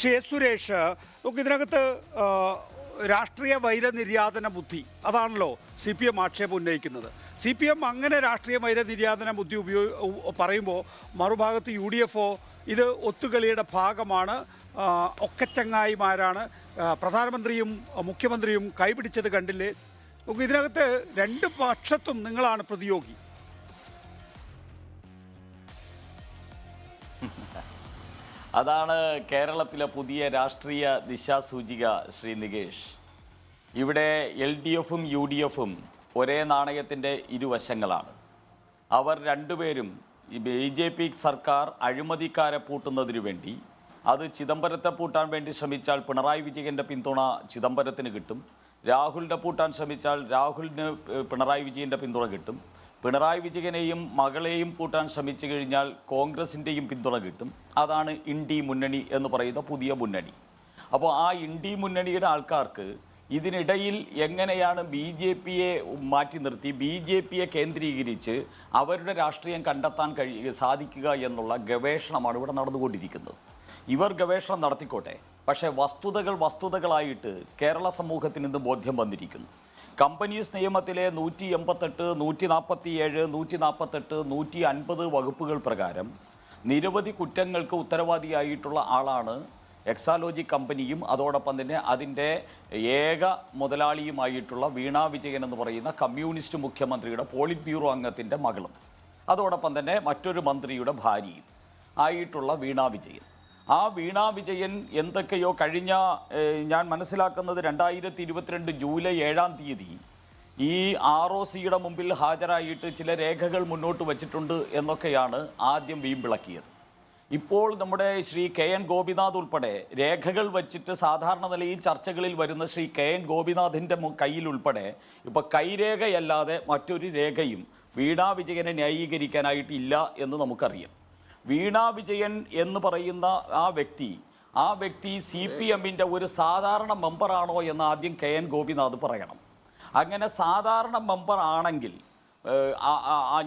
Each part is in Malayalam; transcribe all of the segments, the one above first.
സുരേഷ്, നമുക്ക് ഇതിനകത്ത് രാഷ്ട്രീയ വൈരനിര്യാതന ബുദ്ധി അതാണല്ലോ CPM ആക്ഷേപം ഉന്നയിക്കുന്നത്. CPM അങ്ങനെ രാഷ്ട്രീയ വൈരനിര്യാതന ബുദ്ധി പറയുമ്പോൾ മറുഭാഗത്ത് UDF ഇത് ഒത്തുകളിയുടെ ഭാഗമാണ്, ഒക്കച്ചങ്ങായിമാരാണ്, പ്രധാനമന്ത്രിയും മുഖ്യമന്ത്രിയും കൈപിടിച്ചത് കണ്ടില്ലേ. നമുക്ക് ഇതിനകത്ത് രണ്ട് പക്ഷത്തും നിങ്ങളാണ് പ്രതിയോഗി. അതാണ് കേരളത്തിലെ പുതിയ രാഷ്ട്രീയ ദിശാസൂചിക ശ്രീ നികേഷ്. ഇവിടെ LDFും UDFും ഒരേ നാണയത്തിൻ്റെ ഇരുവശങ്ങളാണ്. അവർ രണ്ടുപേരും ഈ BJP സർക്കാർ അഴിമതിക്കാരെ പൂട്ടുന്നതിനു വേണ്ടി, അത് ചിദംബരത്തെ പൂട്ടാൻ വേണ്ടി ശ്രമിച്ചാൽ പിണറായി വിജയൻ്റെ പിന്തുണ ചിദംബരത്തിന് കിട്ടും, രാഹുലിനെ പൂട്ടാൻ ശ്രമിച്ചാൽ രാഹുലിന് പിണറായി വിജയൻ്റെ പിന്തുണ കിട്ടും, പിണറായി വിജയനെയും മകളെയും പൂട്ടാൻ ശ്രമിച്ചു കഴിഞ്ഞാൽ കോൺഗ്രസിൻ്റെയും പിന്തുണ കിട്ടും. അതാണ് ഇന്ത്യ മുന്നണി എന്ന് പറയുന്ന പുതിയ മുന്നണി. അപ്പോൾ ആ ഇന്ത്യ മുന്നണിയുടെ ആൾക്കാർക്ക് ഇതിനിടയിൽ എങ്ങനെയാണ് BJPയെ മാറ്റി നിർത്തി BJPയെ കേന്ദ്രീകരിച്ച് അവരുടെ രാഷ്ട്രീയം കണ്ടെത്താൻ സാധിക്കുക എന്നുള്ള ഗവേഷണമാണ് ഇവിടെ നടന്നുകൊണ്ടിരിക്കുന്നത്. ഇവർ ഗവേഷണം നടത്തിക്കോട്ടെ, പക്ഷേ വസ്തുതകളായിട്ട് കേരള സമൂഹത്തിന് ഇന്ന് ബോധ്യം വന്നിരിക്കുന്നു. കമ്പനീസ് നിയമത്തിലെ 188, 147, 148, 150 വകുപ്പുകൾ പ്രകാരം നിരവധി കുറ്റങ്ങൾക്ക് ഉത്തരവാദിയായിട്ടുള്ള ആളാണ് എക്സാലോജി കമ്പനിയും അതോടൊപ്പം തന്നെ അതിൻ്റെ ഏക മുതലാളിയുമായിട്ടുള്ള വീണ വിജയൻ എന്ന് പറയുന്ന കമ്മ്യൂണിസ്റ്റ് മുഖ്യമന്ത്രിയുടെ പോളിറ്റ് ബ്യൂറോ അംഗത്തിൻ്റെ മകളും അതോടൊപ്പം തന്നെ മറ്റൊരു മന്ത്രിയുടെ ഭാര്യയും ആയിട്ടുള്ള വീണ വിജയൻ. ആ വീണ വിജയൻ എന്തൊക്കെയോ കഴിഞ്ഞ ഞാൻ മനസ്സിലാക്കുന്നത് 2022 ജൂലൈ 7-ാം തീയതി ഈ ROCയുടെ മുമ്പിൽ ഹാജരായിട്ട് ചില രേഖകൾ മുന്നോട്ട് വച്ചിട്ടുണ്ട് എന്നൊക്കെയാണ് ആദ്യം വീമ്പിളക്കിയത്. ഇപ്പോൾ നമ്മുടെ ശ്രീ KN ഗോപിനാഥ് ഉൾപ്പെടെ രേഖകൾ വച്ചിട്ട് സാധാരണ നിലയിൽ ചർച്ചകളിൽ വരുന്ന ശ്രീ KN ഗോപിനാഥിൻ്റെ കയ്യിൽ ഉൾപ്പെടെ ഇപ്പോൾ കൈരേഖയല്ലാതെ മറ്റൊരു രേഖയും വീണ വിജയനെ ന്യായീകരിക്കാനായിട്ടില്ല എന്ന് നമുക്കറിയാം. വീണ വിജയൻ എന്ന് പറയുന്ന ആ വ്യക്തി CPMൻ്റെ ഒരു സാധാരണ മെമ്പറാണോ എന്ന് ആദ്യം KN ഗോപിനാഥ് പറയണം. അങ്ങനെ സാധാരണ മെമ്പർ ആണെങ്കിൽ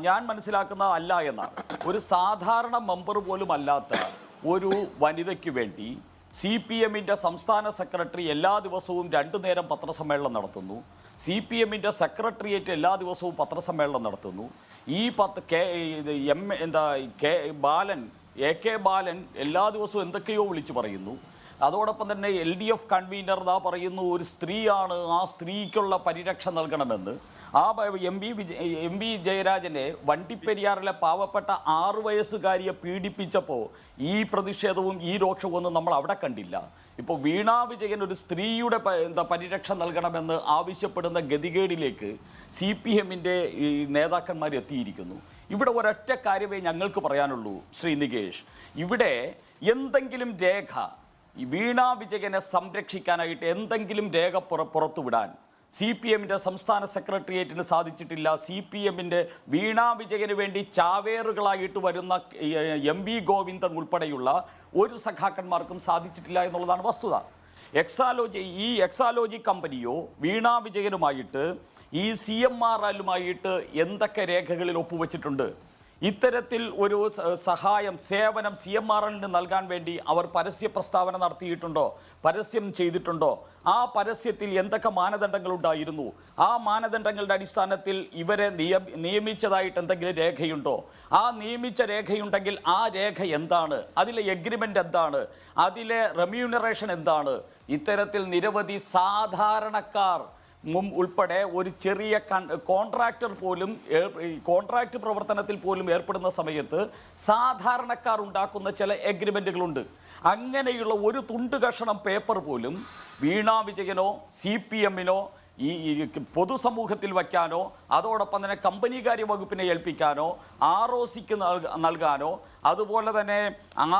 ഞാൻ മനസ്സിലാക്കുന്നത് അല്ല എന്നാണ്. ഒരു സാധാരണ മെമ്പർ പോലും അല്ലാത്ത ഒരു വനിതയ്ക്ക് വേണ്ടി CPMൻ്റെ സംസ്ഥാന സെക്രട്ടറി എല്ലാ ദിവസവും 2 നേരം പത്രസമ്മേളനം നടത്തുന്നു. CPMൻ്റെ സെക്രട്ടേറിയറ്റ് എല്ലാ ദിവസവും പത്രസമ്മേളനം നടത്തുന്നു. ഈ AK ബാലൻ എല്ലാ ദിവസവും എന്തൊക്കെയോ വിളിച്ചു പറയുന്നു. അതോടൊപ്പം തന്നെ LDF കൺവീനർ പറയുന്നു ഒരു സ്ത്രീയാണ്, ആ സ്ത്രീക്കുള്ള പരിരക്ഷ നൽകണമെന്ന്. ആ MV ജയരാജനെ വണ്ടിപ്പെരിയാറിലെ പാവപ്പെട്ട 6 വയസ്സുകാരിയെ പീഡിപ്പിച്ചപ്പോൾ ഈ പ്രതിഷേധവും ഈ രോക്ഷവും നമ്മൾ അവിടെ കണ്ടില്ല. ഇപ്പോൾ വീണ വിജയൻ ഒരു സ്ത്രീയുടെ പരിരക്ഷ നൽകണമെന്ന് ആവശ്യപ്പെടുന്ന ഗതികേടിലേക്ക് CPMൻ്റെ ഈ നേതാക്കന്മാർ എത്തിയിരിക്കുന്നു. ഇവിടെ ഒരൊറ്റ കാര്യമേ ഞങ്ങൾക്ക് പറയാനുള്ളൂ ശ്രീ നികേഷ്. ഇവിടെ എന്തെങ്കിലും രേഖ വീണ വിജയനെ സംരക്ഷിക്കാനായിട്ട് എന്തെങ്കിലും രേഖ പുറത്തുവിടാൻ CPMൻ്റെ സംസ്ഥാന സെക്രട്ടേറിയറ്റിന് സാധിച്ചിട്ടില്ല. CPMൻ്റെ വീണ വിജയന് വേണ്ടി ചാവേറുകളായിട്ട് വരുന്ന MV ഗോവിന്ദൻ ഉൾപ്പെടെയുള്ള ഒരു സഖാക്കന്മാർക്കും സാധിച്ചിട്ടില്ല എന്നുള്ളതാണ് വസ്തുത. എക്സാലോജി കമ്പനിയോ വീണ വിജയനുമായിട്ട് ഈ CMRLുമായിട്ട് എന്തൊക്കെ രേഖകളിൽ ഒപ്പുവെച്ചിട്ടുണ്ട്? ഇത്തരത്തിൽ ഒരു സേവനം CMRLന് നൽകാൻ വേണ്ടി അവർ പരസ്യ പ്രസ്താവന നടത്തിയിട്ടുണ്ടോ? പരസ്യം ചെയ്തിട്ടുണ്ടോ? ആ പരസ്യത്തിൽ എന്തൊക്കെ മാനദണ്ഡങ്ങളുണ്ടായിരുന്നു? ആ മാനദണ്ഡങ്ങളുടെ അടിസ്ഥാനത്തിൽ ഇവരെ നിയമിച്ചതായിട്ട് എന്തെങ്കിലും രേഖയുണ്ടോ? ആ നിയമിച്ച രേഖയുണ്ടെങ്കിൽ ആ രേഖ എന്താണ്? അതിലെ എഗ്രിമെൻ്റ് എന്താണ്? അതിലെ റെമ്യൂണറേഷൻ എന്താണ്? ഇത്തരത്തിൽ നിരവധി സാധാരണക്കാർ ഉൾപ്പെടെ ഒരു ചെറിയ കോൺട്രാക്ടർ പോലും കോൺട്രാക്ട് പ്രവർത്തനത്തിൽ പോലും ഏർപ്പെടുന്ന സമയത്ത് സാധാരണക്കാർ ഉണ്ടാക്കുന്ന ചില എഗ്രിമെൻറ്റുകളുണ്ട്. അങ്ങനെയുള്ള ഒരു തുണ്ട് കഷണം പേപ്പർ പോലും വീണ വിജയനോ CPMനോ ഈ പൊതുസമൂഹത്തിൽ വയ്ക്കാനോ അതോടൊപ്പം തന്നെ കമ്പനികാര്യ വകുപ്പിനെ ഏൽപ്പിക്കാനോ ROCക്ക് നൽകാനോ അതുപോലെ തന്നെ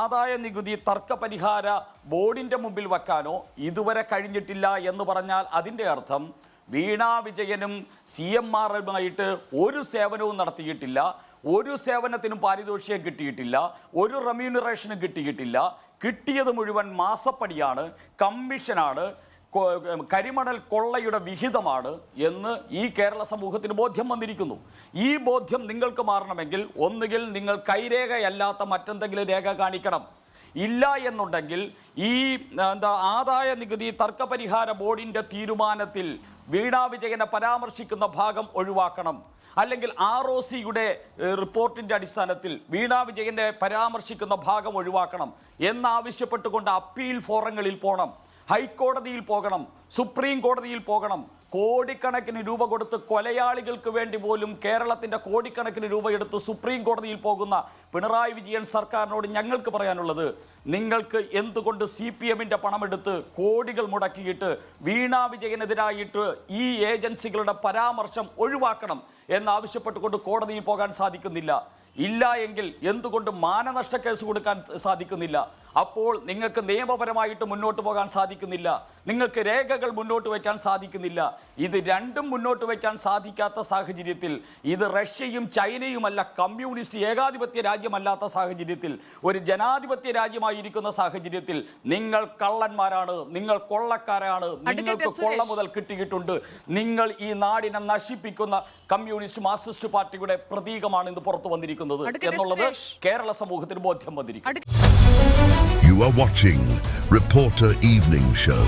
ആദായ നികുതി തർക്കപരിഹാര ബോർഡിൻ്റെ മുമ്പിൽ വയ്ക്കാനോ ഇതുവരെ കഴിഞ്ഞിട്ടില്ല എന്ന് പറഞ്ഞാൽ അതിൻ്റെ അർത്ഥം വീണ വിജയനും CMRലുമായിട്ട് ഒരു സേവനവും നടത്തിയിട്ടില്ല, ഒരു സേവനത്തിനും പാരിതോഷികം കിട്ടിയിട്ടില്ല, ഒരു റെമ്യൂണറേഷനും കിട്ടിയിട്ടില്ല. കിട്ടിയത് മുഴുവൻ മാസപ്പടിയാണ്, കമ്മീഷനാണ്, കരിമണൽ കൊള്ളയുടെ വിഹിതമാണ് എന്ന് ഈ കേരള സമൂഹത്തിന് ബോധ്യം വന്നിരിക്കുന്നു. ഈ ബോധ്യം നിങ്ങൾക്ക് മാറണമെങ്കിൽ ഒന്നുകിൽ നിങ്ങൾ കൈരേഖയല്ലാത്ത മറ്റെന്തെങ്കിലും രേഖ കാണിക്കണം. ഇല്ല എന്നുണ്ടെങ്കിൽ ഈ ആദായ നികുതി തർക്കപരിഹാര ബോർഡിന്റെ തീരുമാനത്തിൽ വീണ വിജയനെ പരാമർശിക്കുന്ന ഭാഗം ഒഴിവാക്കണം. അല്ലെങ്കിൽ ROCയുടെ റിപ്പോർട്ടിന്റെ അടിസ്ഥാനത്തിൽ വീണ വിജയനെ പരാമർശിക്കുന്ന ഭാഗം ഒഴിവാക്കണം എന്നാവശ്യപ്പെട്ടുകൊണ്ട് അപ്പീൽ ഫോറങ്ങളിൽ പോകണം, ഹൈക്കോടതിയിൽ പോകണം, സുപ്രീം കോടതിയിൽ പോകണം. കോടിക്കണക്കിന് രൂപ കൊടുത്ത് കൊലയാളികൾക്ക് വേണ്ടി പോലും കേരളത്തിൻ്റെ കോടിക്കണക്കിന് രൂപ എടുത്ത് സുപ്രീം കോടതിയിൽ പോകുന്ന പിണറായി വിജയൻ സർക്കാരിനോട് ഞങ്ങൾക്ക് പറയാനുള്ളത്, നിങ്ങൾക്ക് എന്തുകൊണ്ട് CPMന്റെ പണമെടുത്ത് കോടികൾ മുടക്കിയിട്ട് വീണ വിജയനെതിരായിട്ട് ഈ ഏജൻസികളുടെ പരാമർശം ഒഴിവാക്കണം എന്നാവശ്യപ്പെട്ടുകൊണ്ട് കോടതിയിൽ പോകാൻ സാധിക്കുന്നില്ല? ഇല്ല എങ്കിൽ എന്തുകൊണ്ട് മാനനഷ്ട കേസ് കൊടുക്കാൻ സാധിക്കുന്നില്ല? അപ്പോൾ നിങ്ങൾക്ക് നിയമപരമായിട്ട് മുന്നോട്ട് പോകാൻ സാധിക്കുന്നില്ല, നിങ്ങൾക്ക് രേഖകൾ മുന്നോട്ട് വയ്ക്കാൻ സാധിക്കുന്നില്ല. ഇത് രണ്ടും മുന്നോട്ട് വയ്ക്കാൻ സാധിക്കാത്ത സാഹചര്യത്തിൽ, ഇത് റഷ്യയും ചൈനയുമല്ല, കമ്മ്യൂണിസ്റ്റ് ഏകാധിപത്യ രാജ്യമല്ലാത്ത സാഹചര്യത്തിൽ, ഒരു ജനാധിപത്യ രാജ്യമായിരിക്കുന്ന സാഹചര്യത്തിൽ നിങ്ങൾ കള്ളന്മാരാണ്, നിങ്ങൾ കൊള്ളക്കാരാണ്, നിങ്ങൾക്ക് കൊള്ള മുതൽ കിട്ടിയിട്ടുണ്ട്, നിങ്ങൾ ഈ നാടിനെ നശിപ്പിക്കുന്ന കമ്മ്യൂണിസ്റ്റ് മാർക്സിസ്റ്റ് പാർട്ടിയുടെ പ്രതീകമാണ് ഇന്ന് പുറത്തു വന്നിരിക്കുന്നത് എന്നുള്ളത് കേരള സമൂഹത്തിന് ബോധ്യം വന്നിരിക്കുന്നു. You are watching Reporter Evening Show.